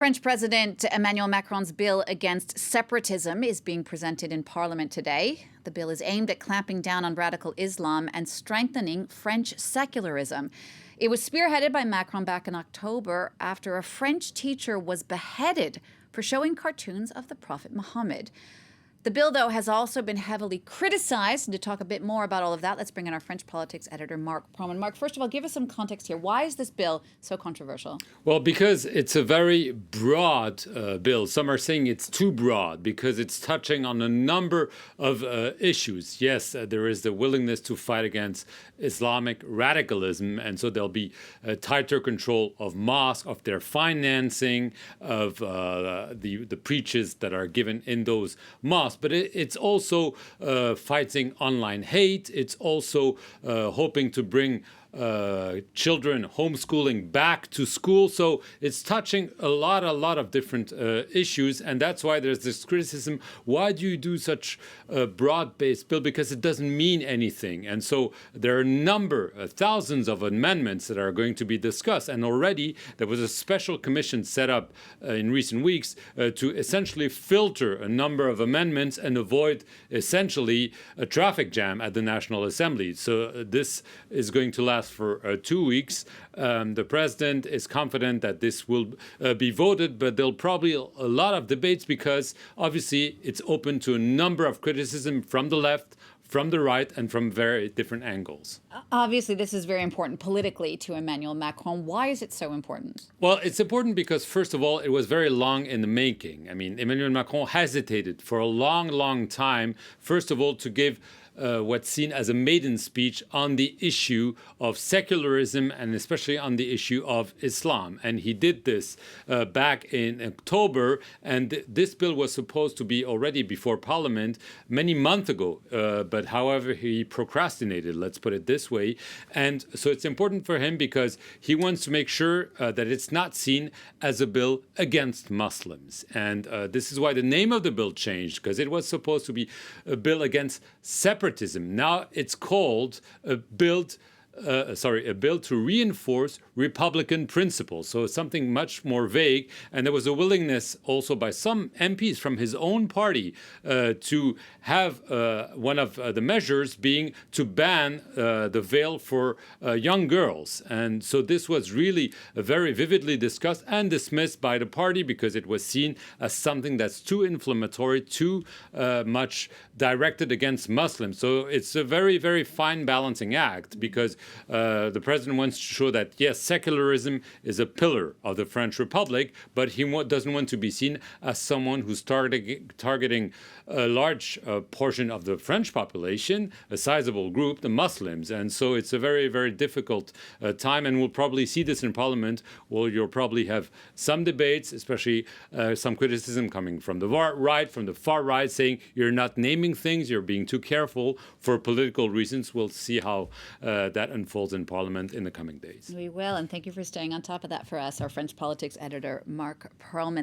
French President Emmanuel Macron's bill against separatism is being presented in Parliament today. The bill is aimed at clamping down on radical Islam and strengthening French secularism. It was spearheaded by Macron back in October after a French teacher was beheaded for showing cartoons of the Prophet Muhammad. The bill, though, has also been heavily criticized. And to talk a bit more about all of that, let's bring in our French politics editor, Mark Perlman. Mark, first of all, give us some context here. Why is this bill so controversial? Well, because it's a very broad bill. Some are saying it's too broad because it's touching on a number of issues. Yes, there is the willingness to fight against Islamic radicalism, and so there'll be a tighter control of mosques, of their financing, of the preaches that are given in those mosques. But it's also fighting online hate. It's also hoping to bring children homeschooling back to school. So it's touching a lot of different issues. And that's why there's this criticism. Why do you do such a broad-based bill? Because it doesn't mean anything. And so there are a number, thousands of amendments that are going to be discussed. And already there was a special commission set up in recent weeks to essentially filter a number of amendments and avoid essentially a traffic jam at the National Assembly. So this is going to last for 2 weeks. The president is confident that this will be voted, but there'll probably a lot of debates because obviously it's open to a number of criticism from the left, from the right, and from very different angles. Obviously, this is very important politically to Emmanuel Macron. Why is it so important? Well, it's important because, first of all, it was very long in the making. I mean, Emmanuel Macron hesitated for a long time, first of all, to give what's seen as a maiden speech on the issue of secularism and especially on the issue of Islam. And he did this back in October. And this bill was supposed to be already before Parliament many months ago. But however, he procrastinated, let's put it this way. And so it's important for him because he wants to make sure that it's not seen as a bill against Muslims. And this is why the name of the bill changed, because it was supposed to be a bill against separatism. Now it's called a bill to reinforce Republican principles. So something much more vague. And there was a willingness also by some MPs from his own party to have one of the measures being to ban the veil for young girls. And so this was really very vividly discussed and dismissed by the party because it was seen as something that's too inflammatory, too much directed against Muslims. So it's a very fine balancing act because the president wants to show that, yes, secularism is a pillar of the French Republic, but he doesn't want to be seen as someone who's targeting a large portion of the French population, a sizable group, the Muslims. And so it's a very difficult time, and we'll probably see this in Parliament, where you'll probably have some debates, especially some criticism coming from the right, from the far right, saying you're not naming things, you're being too careful for political reasons. We'll see how that unfolds in Parliament in the coming days. We will, and thank you for staying on top of that for us, our French politics editor, Mark Perlman.